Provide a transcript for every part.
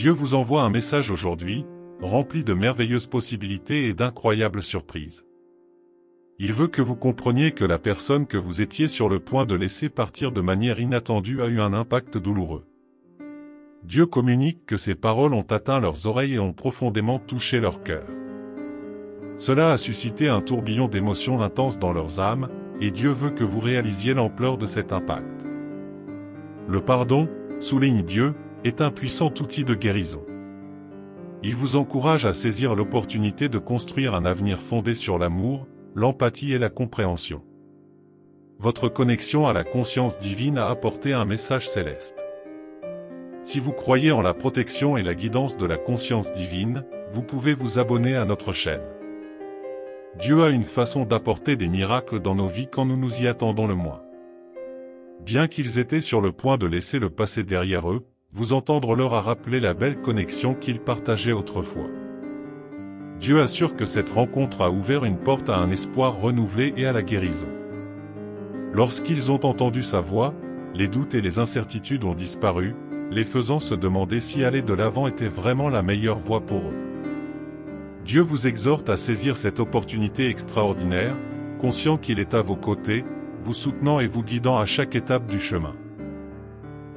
Dieu vous envoie un message aujourd'hui, rempli de merveilleuses possibilités et d'incroyables surprises. Il veut que vous compreniez que la personne que vous étiez sur le point de laisser partir de manière inattendue a eu un impact douloureux. Dieu communique que ces paroles ont atteint leurs oreilles et ont profondément touché leur cœur. Cela a suscité un tourbillon d'émotions intenses dans leurs âmes, et Dieu veut que vous réalisiez l'ampleur de cet impact. Le pardon, souligne Dieu, est un puissant outil de guérison. Il vous encourage à saisir l'opportunité de construire un avenir fondé sur l'amour, l'empathie et la compréhension. Votre connexion à la conscience divine a apporté un message céleste. Si vous croyez en la protection et la guidance de la conscience divine, vous pouvez vous abonner à notre chaîne. Dieu a une façon d'apporter des miracles dans nos vies quand nous nous y attendons le moins. Bien qu'ils étaient sur le point de laisser le passé derrière eux, vous entendre leur a rappelé la belle connexion qu'ils partageaient autrefois. Dieu assure que cette rencontre a ouvert une porte à un espoir renouvelé et à la guérison. Lorsqu'ils ont entendu sa voix, les doutes et les incertitudes ont disparu, les faisant se demander si aller de l'avant était vraiment la meilleure voie pour eux. Dieu vous exhorte à saisir cette opportunité extraordinaire, conscient qu'il est à vos côtés, vous soutenant et vous guidant à chaque étape du chemin.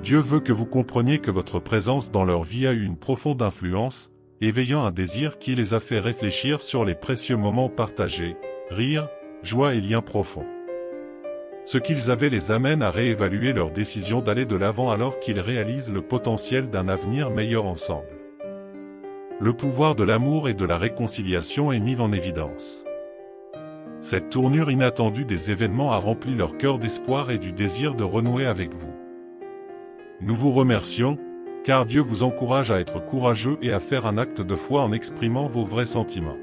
Dieu veut que vous compreniez que votre présence dans leur vie a eu une profonde influence, éveillant un désir qui les a fait réfléchir sur les précieux moments partagés, rire, joie et liens profonds. Ce qu'ils avaient les amène à réévaluer leur décision d'aller de l'avant alors qu'ils réalisent le potentiel d'un avenir meilleur ensemble. Le pouvoir de l'amour et de la réconciliation est mis en évidence. Cette tournure inattendue des événements a rempli leur cœur d'espoir et du désir de renouer avec vous. Nous vous remercions, car Dieu vous encourage à être courageux et à faire un acte de foi en exprimant vos vrais sentiments.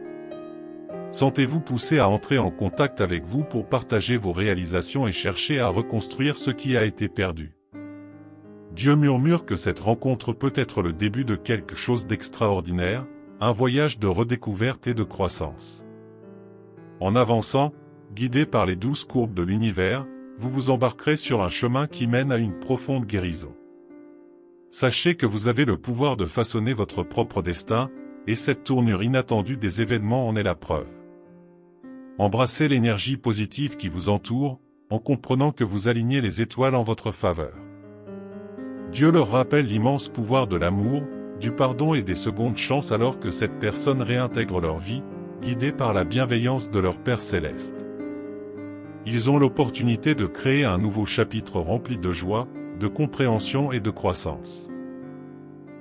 Sentez-vous poussé à entrer en contact avec vous pour partager vos réalisations et chercher à reconstruire ce qui a été perdu. Dieu murmure que cette rencontre peut être le début de quelque chose d'extraordinaire, un voyage de redécouverte et de croissance. En avançant, guidé par les douces courbes de l'univers, vous vous embarquerez sur un chemin qui mène à une profonde guérison. Sachez que vous avez le pouvoir de façonner votre propre destin, et cette tournure inattendue des événements en est la preuve. Embrassez l'énergie positive qui vous entoure, en comprenant que vous alignez les étoiles en votre faveur. Dieu leur rappelle l'immense pouvoir de l'amour, du pardon et des secondes chances alors que cette personne réintègre leur vie, guidée par la bienveillance de leur Père Céleste. Ils ont l'opportunité de créer un nouveau chapitre rempli de joie, de compréhension et de croissance.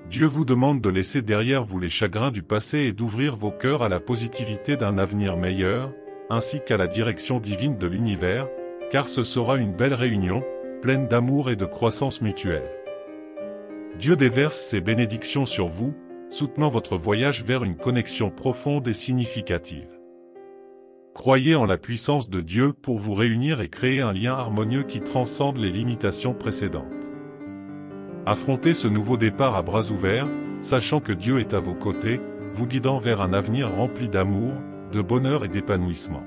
Dieu vous demande de laisser derrière vous les chagrins du passé et d'ouvrir vos cœurs à la positivité d'un avenir meilleur, ainsi qu'à la direction divine de l'univers, car ce sera une belle réunion, pleine d'amour et de croissance mutuelle. Dieu déverse ses bénédictions sur vous, soutenant votre voyage vers une connexion profonde et significative. Croyez en la puissance de Dieu pour vous réunir et créer un lien harmonieux qui transcende les limitations précédentes. Affrontez ce nouveau départ à bras ouverts, sachant que Dieu est à vos côtés, vous guidant vers un avenir rempli d'amour, de bonheur et d'épanouissement.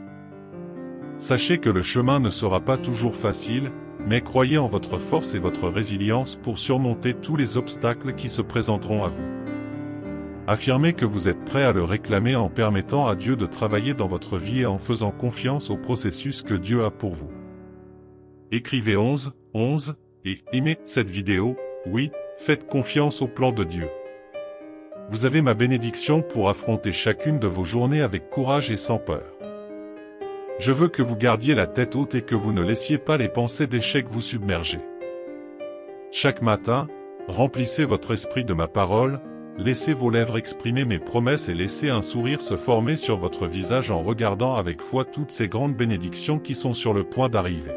Sachez que le chemin ne sera pas toujours facile, mais croyez en votre force et votre résilience pour surmonter tous les obstacles qui se présenteront à vous. Affirmez que vous êtes prêt à le réclamer en permettant à Dieu de travailler dans votre vie et en faisant confiance au processus que Dieu a pour vous. Écrivez 11 et aimez cette vidéo, oui, faites confiance au plan de Dieu. Vous avez ma bénédiction pour affronter chacune de vos journées avec courage et sans peur. Je veux que vous gardiez la tête haute et que vous ne laissiez pas les pensées d'échec vous submerger. Chaque matin, remplissez votre esprit de ma parole, laissez vos lèvres exprimer mes promesses et laissez un sourire se former sur votre visage en regardant avec foi toutes ces grandes bénédictions qui sont sur le point d'arriver.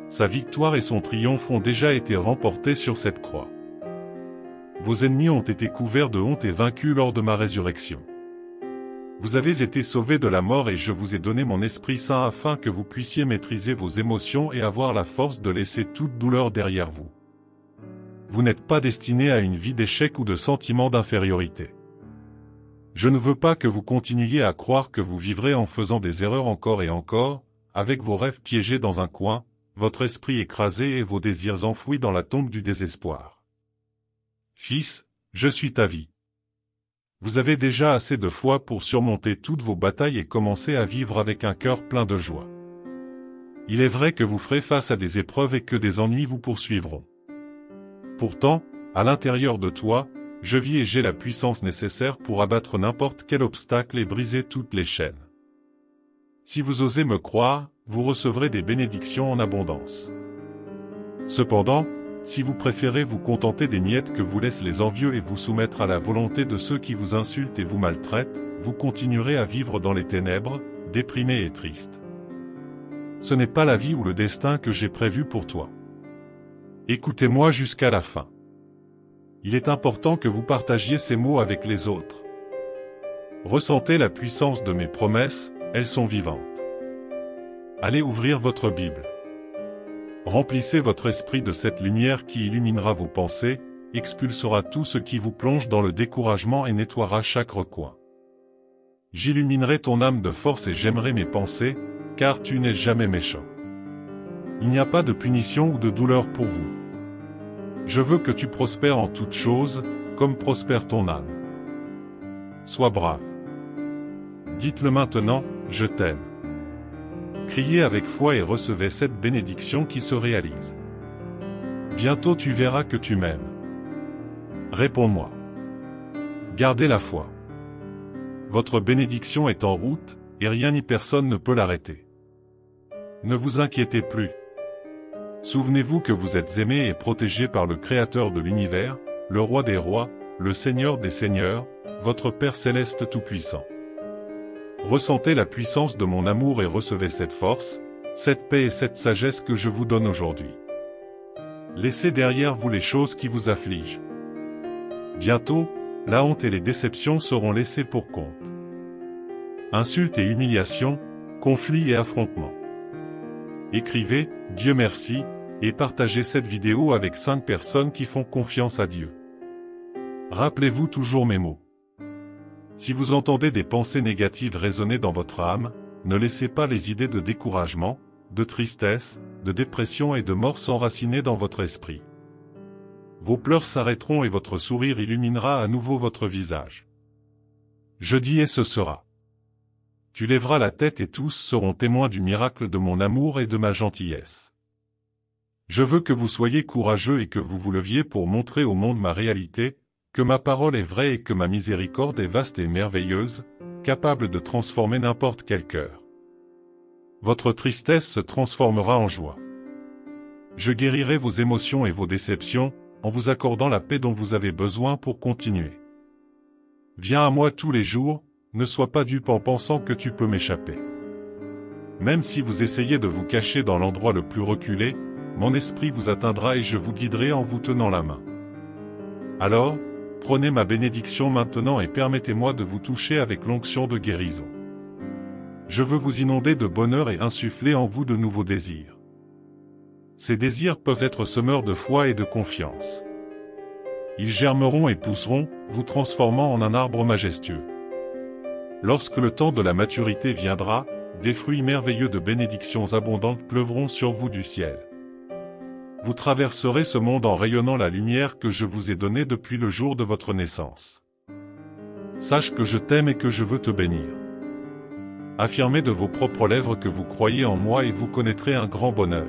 Sa victoire et son triomphe ont déjà été remportés sur cette croix. Vos ennemis ont été couverts de honte et vaincus lors de ma résurrection. Vous avez été sauvés de la mort et je vous ai donné mon Esprit Saint afin que vous puissiez maîtriser vos émotions et avoir la force de laisser toute douleur derrière vous. Vous n'êtes pas destiné à une vie d'échec ou de sentiment d'infériorité. Je ne veux pas que vous continuiez à croire que vous vivrez en faisant des erreurs encore et encore, avec vos rêves piégés dans un coin, votre esprit écrasé et vos désirs enfouis dans la tombe du désespoir. Fils, Je suis ta vie. Vous avez déjà assez de foi pour surmonter toutes vos batailles et commencer à vivre avec un cœur plein de joie. Il est vrai que vous ferez face à des épreuves et que des ennuis vous poursuivront. Pourtant, à l'intérieur de toi, je vis et j'ai la puissance nécessaire pour abattre n'importe quel obstacle et briser toutes les chaînes. Si vous osez me croire, vous recevrez des bénédictions en abondance. Cependant, si vous préférez vous contenter des miettes que vous laissent les envieux et vous soumettre à la volonté de ceux qui vous insultent et vous maltraitent, vous continuerez à vivre dans les ténèbres, déprimé et triste. Ce n'est pas la vie ou le destin que j'ai prévu pour toi. Écoutez-moi jusqu'à la fin. Il est important que vous partagiez ces mots avec les autres. Ressentez la puissance de mes promesses, elles sont vivantes. Allez ouvrir votre Bible. Remplissez votre esprit de cette lumière qui illuminera vos pensées, expulsera tout ce qui vous plonge dans le découragement et nettoiera chaque recoin. J'illuminerai ton âme de force et j'aimerai mes pensées, car tu n'es jamais méchant. Il n'y a pas de punition ou de douleur pour vous. Je veux que tu prospères en toutes choses, comme prospère ton âme. Sois brave. Dites-le maintenant, je t'aime. Criez avec foi et recevez cette bénédiction qui se réalise. Bientôt tu verras que tu m'aimes. Réponds-moi. Gardez la foi. Votre bénédiction est en route, et rien ni personne ne peut l'arrêter. Ne vous inquiétez plus. Souvenez-vous que vous êtes aimé et protégé par le Créateur de l'univers, le Roi des rois, le Seigneur des seigneurs, votre Père céleste tout-puissant. Ressentez la puissance de mon amour et recevez cette force, cette paix et cette sagesse que je vous donne aujourd'hui. Laissez derrière vous les choses qui vous affligent. Bientôt, la honte et les déceptions seront laissées pour compte. Insultes et humiliations, conflits et affrontements. Écrivez « Dieu merci » et partagez cette vidéo avec 5 personnes qui font confiance à Dieu. Rappelez-vous toujours mes mots. Si vous entendez des pensées négatives résonner dans votre âme, ne laissez pas les idées de découragement, de tristesse, de dépression et de mort s'enraciner dans votre esprit. Vos pleurs s'arrêteront et votre sourire illuminera à nouveau votre visage. Je dis et ce sera. Tu lèveras la tête et tous seront témoins du miracle de mon amour et de ma gentillesse. Je veux que vous soyez courageux et que vous vous leviez pour montrer au monde ma réalité, que ma parole est vraie et que ma miséricorde est vaste et merveilleuse, capable de transformer n'importe quel cœur. Votre tristesse se transformera en joie. Je guérirai vos émotions et vos déceptions, en vous accordant la paix dont vous avez besoin pour continuer. Viens à moi tous les jours, ne sois pas dupe en pensant que tu peux m'échapper. Même si vous essayez de vous cacher dans l'endroit le plus reculé, mon esprit vous atteindra et je vous guiderai en vous tenant la main. Alors, prenez ma bénédiction maintenant et permettez-moi de vous toucher avec l'onction de guérison. Je veux vous inonder de bonheur et insuffler en vous de nouveaux désirs. Ces désirs peuvent être semeurs de foi et de confiance. Ils germeront et pousseront, vous transformant en un arbre majestueux. Lorsque le temps de la maturité viendra, des fruits merveilleux de bénédictions abondantes pleuvront sur vous du ciel. Vous traverserez ce monde en rayonnant la lumière que je vous ai donnée depuis le jour de votre naissance. Sache que je t'aime et que je veux te bénir. Affirmez de vos propres lèvres que vous croyez en moi et vous connaîtrez un grand bonheur.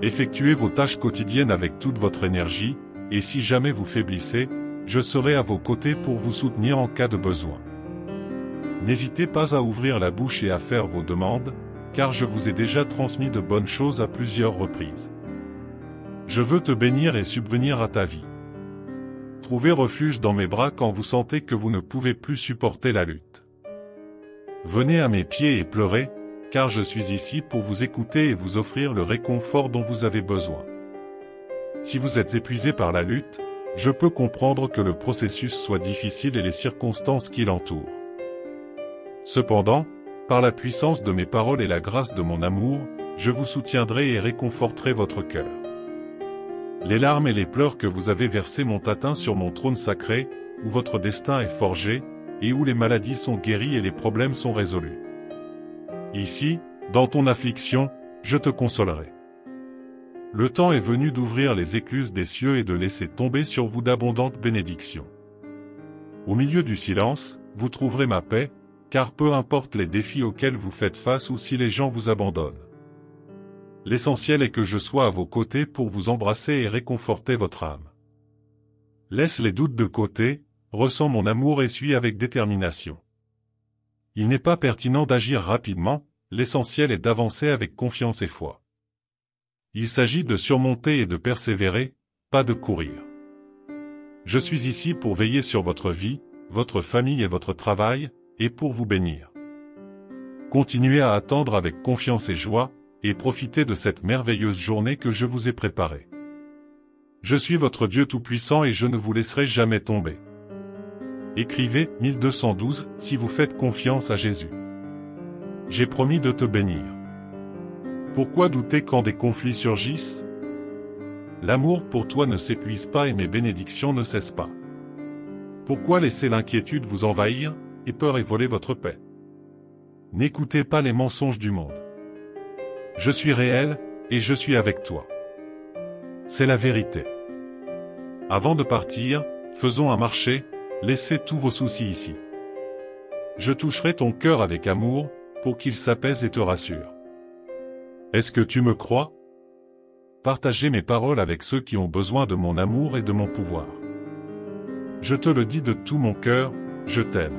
Effectuez vos tâches quotidiennes avec toute votre énergie, et si jamais vous faiblissez, je serai à vos côtés pour vous soutenir en cas de besoin. N'hésitez pas à ouvrir la bouche et à faire vos demandes, car je vous ai déjà transmis de bonnes choses à plusieurs reprises. Je veux te bénir et subvenir à ta vie. Trouvez refuge dans mes bras quand vous sentez que vous ne pouvez plus supporter la lutte. Venez à mes pieds et pleurez, car je suis ici pour vous écouter et vous offrir le réconfort dont vous avez besoin. Si vous êtes épuisé par la lutte, je peux comprendre que le processus soit difficile et les circonstances qui l'entourent. Cependant, par la puissance de mes paroles et la grâce de mon amour, je vous soutiendrai et réconforterai votre cœur. Les larmes et les pleurs que vous avez versés m'ont atteint sur mon trône sacré, où votre destin est forgé, et où les maladies sont guéries et les problèmes sont résolus. Ici, dans ton affliction, je te consolerai. Le temps est venu d'ouvrir les écluses des cieux et de laisser tomber sur vous d'abondantes bénédictions. Au milieu du silence, vous trouverez ma paix, car peu importe les défis auxquels vous faites face ou si les gens vous abandonnent. L'essentiel est que je sois à vos côtés pour vous embrasser et réconforter votre âme. Laisse les doutes de côté, ressens mon amour et suis avec détermination. Il n'est pas pertinent d'agir rapidement, l'essentiel est d'avancer avec confiance et foi. Il s'agit de surmonter et de persévérer, pas de courir. Je suis ici pour veiller sur votre vie, votre famille et votre travail, et pour vous bénir. Continuez à attendre avec confiance et joie, et profitez de cette merveilleuse journée que je vous ai préparée. Je suis votre Dieu Tout-Puissant et je ne vous laisserai jamais tomber. Écrivez 1212 si vous faites confiance à Jésus. J'ai promis de te bénir. Pourquoi douter quand des conflits surgissent? L'amour pour toi ne s'épuise pas et mes bénédictions ne cessent pas. Pourquoi laisser l'inquiétude vous envahir, et peur et voler votre paix? N'écoutez pas les mensonges du monde. Je suis réel, et je suis avec toi. C'est la vérité. Avant de partir, faisons un marché, laissez tous vos soucis ici. Je toucherai ton cœur avec amour, pour qu'il s'apaise et te rassure. Est-ce que tu me crois? Partagez mes paroles avec ceux qui ont besoin de mon amour et de mon pouvoir. Je te le dis de tout mon cœur, je t'aime.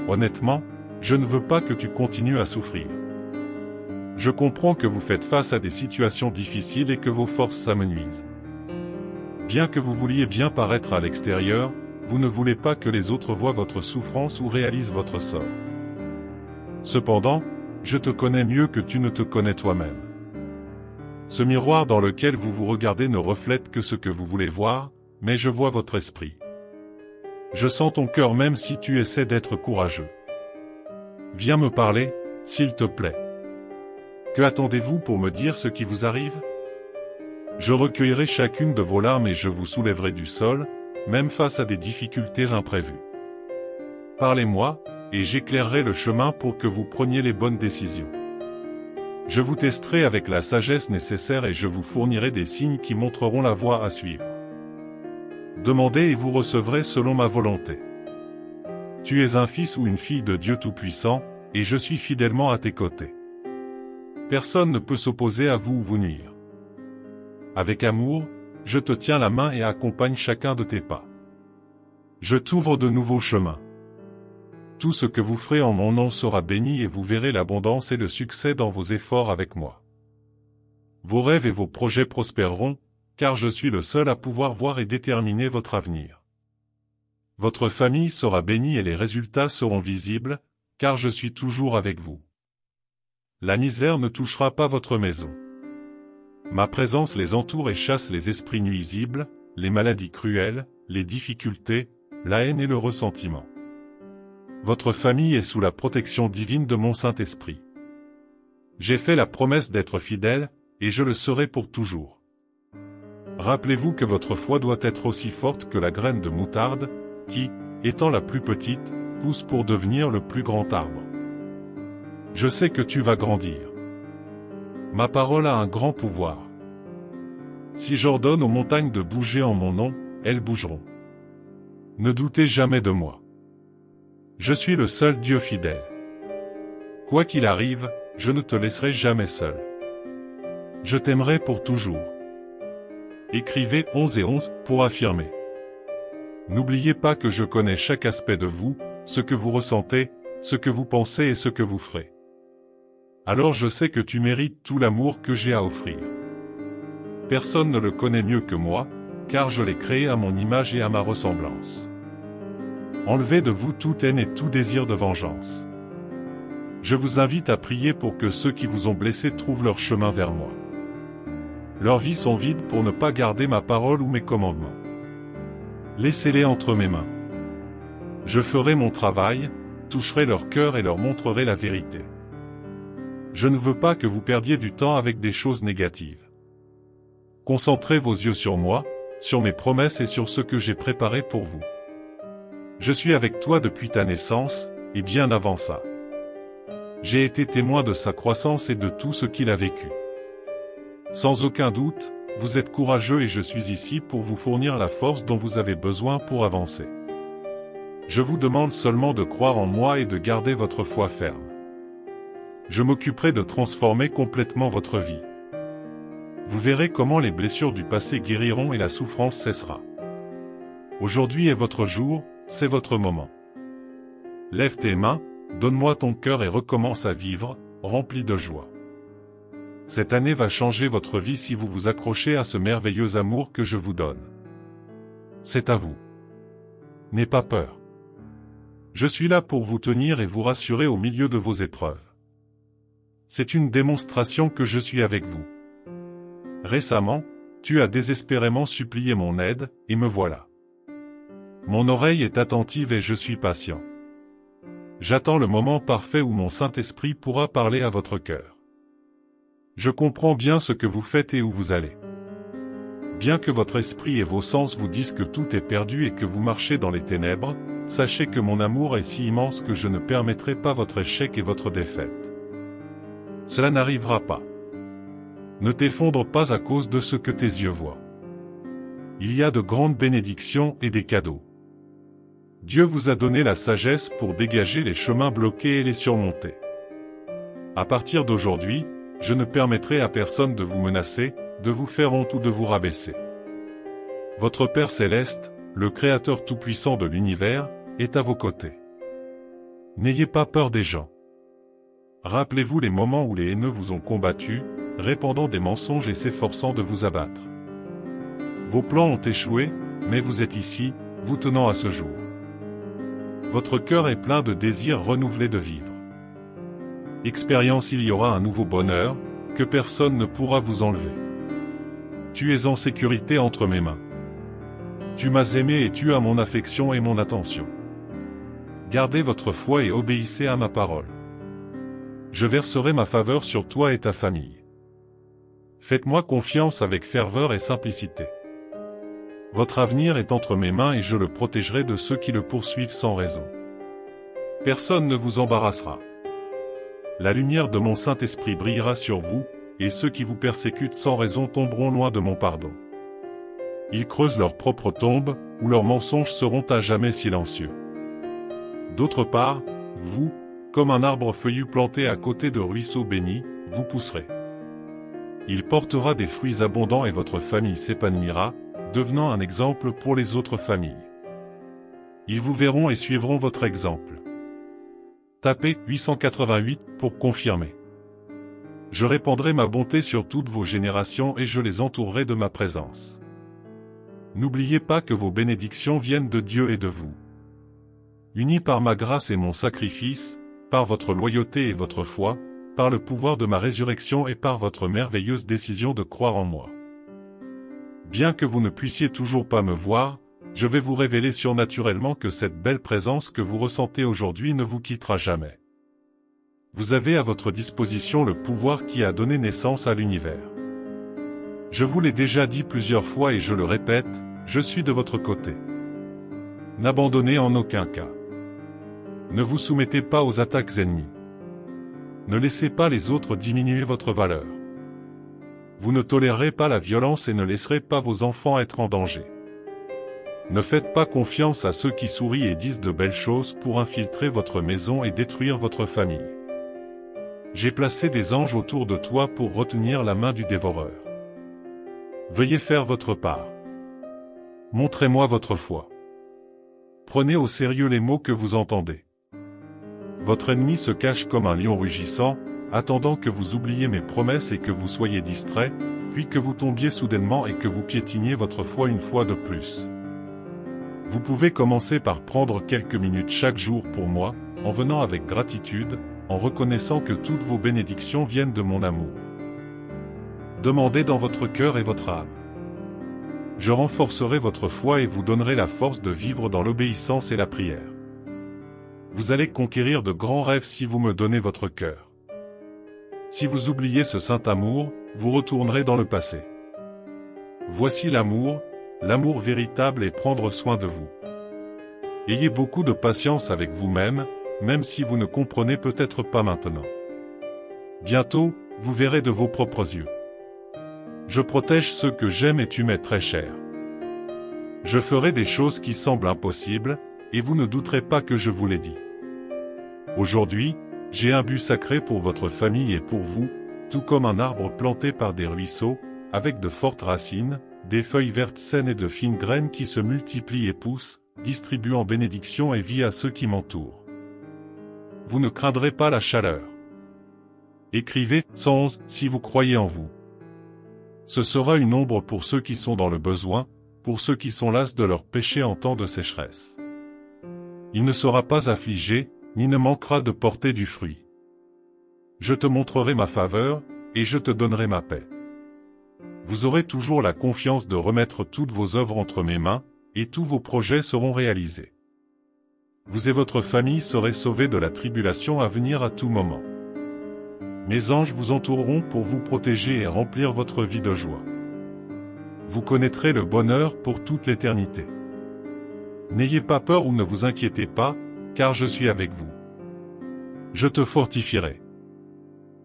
Honnêtement, je ne veux pas que tu continues à souffrir. Je comprends que vous faites face à des situations difficiles et que vos forces s'amenuisent. Bien que vous vouliez bien paraître à l'extérieur, vous ne voulez pas que les autres voient votre souffrance ou réalisent votre sort. Cependant, je te connais mieux que tu ne te connais toi-même. Ce miroir dans lequel vous vous regardez ne reflète que ce que vous voulez voir, mais je vois votre esprit. Je sens ton cœur même si tu essaies d'être courageux. Viens me parler, s'il te plaît. Que attendez-vous pour me dire ce qui vous arrive? Je recueillerai chacune de vos larmes et je vous soulèverai du sol, même face à des difficultés imprévues. Parlez-moi, et j'éclairerai le chemin pour que vous preniez les bonnes décisions. Je vous testerai avec la sagesse nécessaire et je vous fournirai des signes qui montreront la voie à suivre. Demandez et vous recevrez selon ma volonté. Tu es un fils ou une fille de Dieu Tout-Puissant, et je suis fidèlement à tes côtés. Personne ne peut s'opposer à vous ou vous nuire. Avec amour, je te tiens la main et accompagne chacun de tes pas. Je t'ouvre de nouveaux chemins. Tout ce que vous ferez en mon nom sera béni et vous verrez l'abondance et le succès dans vos efforts avec moi. Vos rêves et vos projets prospéreront, car je suis le seul à pouvoir voir et déterminer votre avenir. Votre famille sera bénie et les résultats seront visibles, car je suis toujours avec vous. La misère ne touchera pas votre maison. Ma présence les entoure et chasse les esprits nuisibles, les maladies cruelles, les difficultés, la haine et le ressentiment. Votre famille est sous la protection divine de mon Saint-Esprit. J'ai fait la promesse d'être fidèle, et je le serai pour toujours. Rappelez-vous que votre foi doit être aussi forte que la graine de moutarde, qui, étant la plus petite, pousse pour devenir le plus grand arbre. Je sais que tu vas grandir. Ma parole a un grand pouvoir. Si j'ordonne aux montagnes de bouger en mon nom, elles bougeront. Ne doutez jamais de moi. Je suis le seul Dieu fidèle. Quoi qu'il arrive, je ne te laisserai jamais seul. Je t'aimerai pour toujours. Écrivez 11 et 11 pour affirmer. N'oubliez pas que je connais chaque aspect de vous, ce que vous ressentez, ce que vous pensez et ce que vous ferez. Alors je sais que tu mérites tout l'amour que j'ai à offrir. Personne ne le connaît mieux que moi, car je l'ai créé à mon image et à ma ressemblance. Enlevez de vous toute haine et tout désir de vengeance. Je vous invite à prier pour que ceux qui vous ont blessé trouvent leur chemin vers moi. Leurs vies sont vides pour ne pas garder ma parole ou mes commandements. Laissez-les entre mes mains. Je ferai mon travail, toucherai leur cœur et leur montrerai la vérité. Je ne veux pas que vous perdiez du temps avec des choses négatives. Concentrez vos yeux sur moi, sur mes promesses et sur ce que j'ai préparé pour vous. Je suis avec toi depuis ta naissance, et bien avant ça. J'ai été témoin de sa croissance et de tout ce qu'il a vécu. Sans aucun doute, vous êtes courageux et je suis ici pour vous fournir la force dont vous avez besoin pour avancer. Je vous demande seulement de croire en moi et de garder votre foi ferme. Je m'occuperai de transformer complètement votre vie. Vous verrez comment les blessures du passé guériront et la souffrance cessera. Aujourd'hui est votre jour, c'est votre moment. Lève tes mains, donne-moi ton cœur et recommence à vivre, rempli de joie. Cette année va changer votre vie si vous vous accrochez à ce merveilleux amour que je vous donne. C'est à vous. N'ayez pas peur. Je suis là pour vous tenir et vous rassurer au milieu de vos épreuves. C'est une démonstration que je suis avec vous. Récemment, tu as désespérément supplié mon aide, et me voilà. Mon oreille est attentive et je suis patient. J'attends le moment parfait où mon Saint-Esprit pourra parler à votre cœur. Je comprends bien ce que vous faites et où vous allez. Bien que votre esprit et vos sens vous disent que tout est perdu et que vous marchez dans les ténèbres, sachez que mon amour est si immense que je ne permettrai pas votre échec et votre défaite. Cela n'arrivera pas. Ne t'effondre pas à cause de ce que tes yeux voient. Il y a de grandes bénédictions et des cadeaux. Dieu vous a donné la sagesse pour dégager les chemins bloqués et les surmonter. À partir d'aujourd'hui, je ne permettrai à personne de vous menacer, de vous faire honte ou de vous rabaisser. Votre Père Céleste, le Créateur tout-puissant de l'univers, est à vos côtés. N'ayez pas peur des gens. Rappelez-vous les moments où les haineux vous ont combattu, répandant des mensonges et s'efforçant de vous abattre. Vos plans ont échoué, mais vous êtes ici, vous tenant à ce jour. Votre cœur est plein de désirs renouvelés de vivre. Expérience, il y aura un nouveau bonheur, que personne ne pourra vous enlever. Tu es en sécurité entre mes mains. Tu m'as aimé et tu as mon affection et mon attention. Gardez votre foi et obéissez à ma parole. Je verserai ma faveur sur toi et ta famille. Faites-moi confiance avec ferveur et simplicité. Votre avenir est entre mes mains et je le protégerai de ceux qui le poursuivent sans raison. Personne ne vous embarrassera. La lumière de mon Saint-Esprit brillera sur vous, et ceux qui vous persécutent sans raison tomberont loin de mon pardon. Ils creusent leur propre tombe, où leurs mensonges seront à jamais silencieux. D'autre part, vous, comme un arbre feuillu planté à côté de ruisseaux bénis, vous pousserez. Il portera des fruits abondants et votre famille s'épanouira, devenant un exemple pour les autres familles. Ils vous verront et suivront votre exemple. Tapez 888 pour confirmer. Je répandrai ma bonté sur toutes vos générations et je les entourerai de ma présence. N'oubliez pas que vos bénédictions viennent de Dieu et de vous. Unis par ma grâce et mon sacrifice, par votre loyauté et votre foi, par le pouvoir de ma résurrection et par votre merveilleuse décision de croire en moi. Bien que vous ne puissiez toujours pas me voir, je vais vous révéler surnaturellement que cette belle présence que vous ressentez aujourd'hui ne vous quittera jamais. Vous avez à votre disposition le pouvoir qui a donné naissance à l'univers. Je vous l'ai déjà dit plusieurs fois et je le répète, je suis de votre côté. N'abandonnez en aucun cas. Ne vous soumettez pas aux attaques ennemies. Ne laissez pas les autres diminuer votre valeur. Vous ne tolérerez pas la violence et ne laisserez pas vos enfants être en danger. Ne faites pas confiance à ceux qui sourient et disent de belles choses pour infiltrer votre maison et détruire votre famille. J'ai placé des anges autour de toi pour retenir la main du dévoreur. Veuillez faire votre part. Montrez-moi votre foi. Prenez au sérieux les mots que vous entendez. Votre ennemi se cache comme un lion rugissant, attendant que vous oubliez mes promesses et que vous soyez distrait, puis que vous tombiez soudainement et que vous piétiniez votre foi une fois de plus. Vous pouvez commencer par prendre quelques minutes chaque jour pour moi, en venant avec gratitude, en reconnaissant que toutes vos bénédictions viennent de mon amour. Demandez dans votre cœur et votre âme. Je renforcerai votre foi et vous donnerai la force de vivre dans l'obéissance et la prière. Vous allez conquérir de grands rêves si vous me donnez votre cœur. Si vous oubliez ce saint amour, vous retournerez dans le passé. Voici l'amour, l'amour véritable et prendre soin de vous. Ayez beaucoup de patience avec vous-même, même si vous ne comprenez peut-être pas maintenant. Bientôt, vous verrez de vos propres yeux. Je protège ceux que j'aime et tu m'es très cher. Je ferai des choses qui semblent impossibles, et vous ne douterez pas que je vous l'ai dit. Aujourd'hui, j'ai un but sacré pour votre famille et pour vous, tout comme un arbre planté par des ruisseaux, avec de fortes racines, des feuilles vertes saines et de fines graines qui se multiplient et poussent, distribuant bénédiction et vie à ceux qui m'entourent. Vous ne craindrez pas la chaleur. Écrivez 111 si vous croyez en vous. Ce sera une ombre pour ceux qui sont dans le besoin, pour ceux qui sont las de leurs péchés en temps de sécheresse. Il ne sera pas affligé, ni ne manquera de porter du fruit. Je te montrerai ma faveur, et je te donnerai ma paix. Vous aurez toujours la confiance de remettre toutes vos œuvres entre mes mains, et tous vos projets seront réalisés. Vous et votre famille serez sauvés de la tribulation à venir à tout moment. Mes anges vous entoureront pour vous protéger et remplir votre vie de joie. Vous connaîtrez le bonheur pour toute l'éternité. N'ayez pas peur ou ne vous inquiétez pas, car je suis avec vous. Je te fortifierai.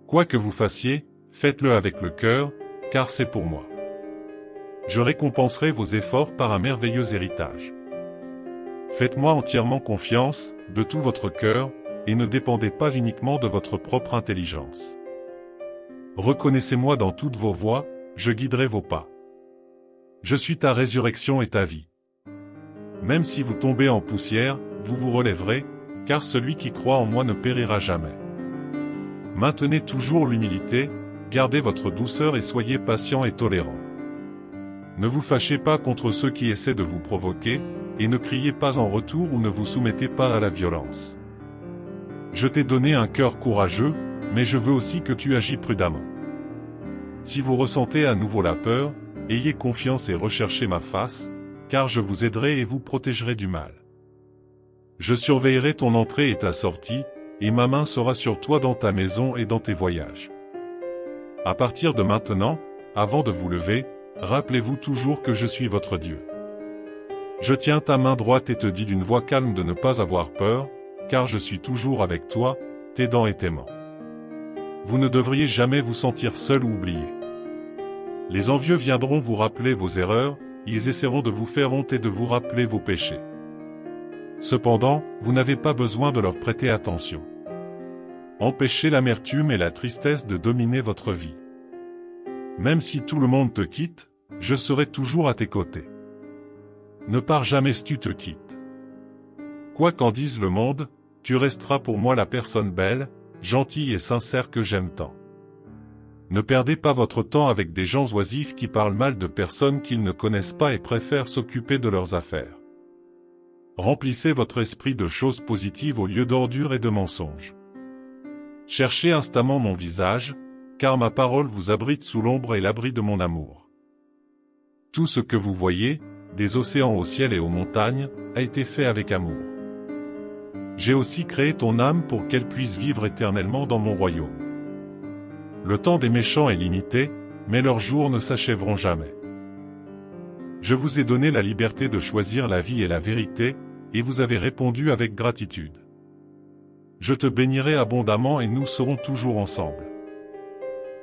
Quoi que vous fassiez, faites-le avec le cœur, car c'est pour moi. Je récompenserai vos efforts par un merveilleux héritage. Faites-moi entièrement confiance, de tout votre cœur, et ne dépendez pas uniquement de votre propre intelligence. Reconnaissez-moi dans toutes vos voies, je guiderai vos pas. Je suis ta résurrection et ta vie. Même si vous tombez en poussière, vous vous relèverez, car celui qui croit en moi ne périra jamais. Maintenez toujours l'humilité, gardez votre douceur et soyez patient et tolérant. Ne vous fâchez pas contre ceux qui essaient de vous provoquer, et ne criez pas en retour ou ne vous soumettez pas à la violence. Je t'ai donné un cœur courageux, mais je veux aussi que tu agis prudemment. Si vous ressentez à nouveau la peur, ayez confiance et recherchez ma face, car je vous aiderai et vous protégerai du mal. Je surveillerai ton entrée et ta sortie, et ma main sera sur toi dans ta maison et dans tes voyages. À partir de maintenant, avant de vous lever, rappelez-vous toujours que je suis votre Dieu. Je tiens ta main droite et te dis d'une voix calme de ne pas avoir peur, car je suis toujours avec toi, t'aidant et t'aimant. Vous ne devriez jamais vous sentir seul ou oublié. Les envieux viendront vous rappeler vos erreurs, ils essaieront de vous faire honte et de vous rappeler vos péchés. Cependant, vous n'avez pas besoin de leur prêter attention. Empêchez l'amertume et la tristesse de dominer votre vie. Même si tout le monde te quitte, je serai toujours à tes côtés. Ne pars jamais si tu te quittes. Quoi qu'en dise le monde, tu resteras pour moi la personne belle, gentille et sincère que j'aime tant. Ne perdez pas votre temps avec des gens oisifs qui parlent mal de personnes qu'ils ne connaissent pas et préfèrent s'occuper de leurs affaires. Remplissez votre esprit de choses positives au lieu d'ordures et de mensonges. Cherchez instamment mon visage, car ma parole vous abrite sous l'ombre et l'abri de mon amour. Tout ce que vous voyez, des océans au ciel et aux montagnes, a été fait avec amour. J'ai aussi créé ton âme pour qu'elle puisse vivre éternellement dans mon royaume. Le temps des méchants est limité, mais leurs jours ne s'achèveront jamais. Je vous ai donné la liberté de choisir la vie et la vérité, et vous avez répondu avec gratitude. Je te bénirai abondamment et nous serons toujours ensemble.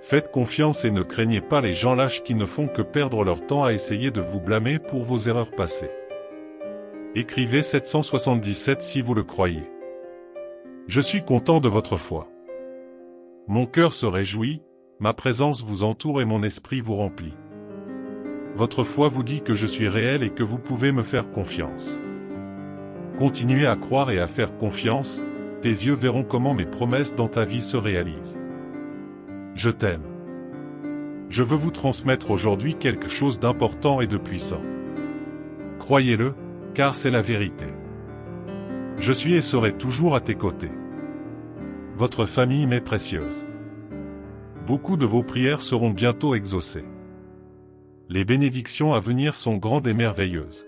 Faites confiance et ne craignez pas les gens lâches qui ne font que perdre leur temps à essayer de vous blâmer pour vos erreurs passées. Écrivez 777 si vous le croyez. Je suis content de votre foi. Mon cœur se réjouit, ma présence vous entoure et mon esprit vous remplit. Votre foi vous dit que je suis réel et que vous pouvez me faire confiance. Continuez à croire et à faire confiance, tes yeux verront comment mes promesses dans ta vie se réalisent. Je t'aime. Je veux vous transmettre aujourd'hui quelque chose d'important et de puissant. Croyez-le, car c'est la vérité. Je suis et serai toujours à tes côtés. Votre famille m'est précieuse. Beaucoup de vos prières seront bientôt exaucées. Les bénédictions à venir sont grandes et merveilleuses.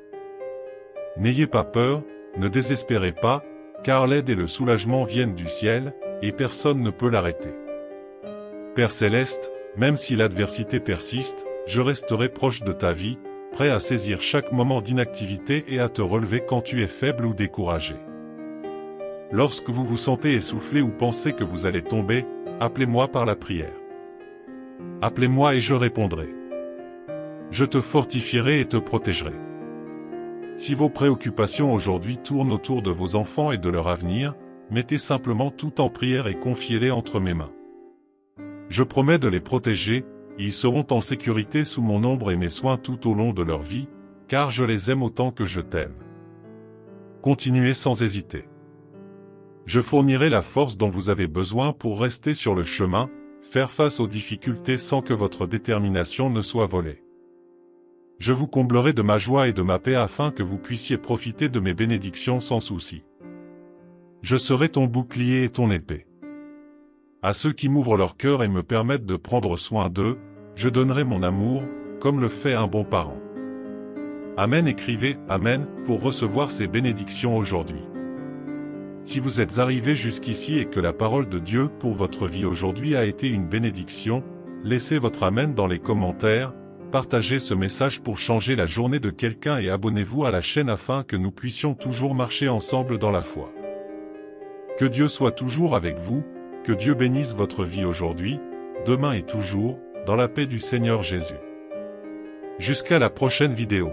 N'ayez pas peur, ne désespérez pas, car l'aide et le soulagement viennent du ciel, et personne ne peut l'arrêter. Père céleste, même si l'adversité persiste, je resterai proche de ta vie, prêt à saisir chaque moment d'inactivité et à te relever quand tu es faible ou découragé. Lorsque vous vous sentez essoufflé ou pensez que vous allez tomber, appelez-moi par la prière. Appelez-moi et je répondrai. Je te fortifierai et te protégerai. Si vos préoccupations aujourd'hui tournent autour de vos enfants et de leur avenir, mettez simplement tout en prière et confiez-les entre mes mains. Je promets de les protéger, ils seront en sécurité sous mon ombre et mes soins tout au long de leur vie, car je les aime autant que je t'aime. Continuez sans hésiter. Je fournirai la force dont vous avez besoin pour rester sur le chemin, faire face aux difficultés sans que votre détermination ne soit volée. Je vous comblerai de ma joie et de ma paix afin que vous puissiez profiter de mes bénédictions sans souci. Je serai ton bouclier et ton épée. À ceux qui m'ouvrent leur cœur et me permettent de prendre soin d'eux, je donnerai mon amour, comme le fait un bon parent. Amen. Écrivez « Amen » pour recevoir ces bénédictions aujourd'hui. Si vous êtes arrivé jusqu'ici et que la parole de Dieu pour votre vie aujourd'hui a été une bénédiction, laissez votre Amen dans les commentaires, partagez ce message pour changer la journée de quelqu'un et abonnez-vous à la chaîne afin que nous puissions toujours marcher ensemble dans la foi. Que Dieu soit toujours avec vous, que Dieu bénisse votre vie aujourd'hui, demain et toujours, dans la paix du Seigneur Jésus. Jusqu'à la prochaine vidéo.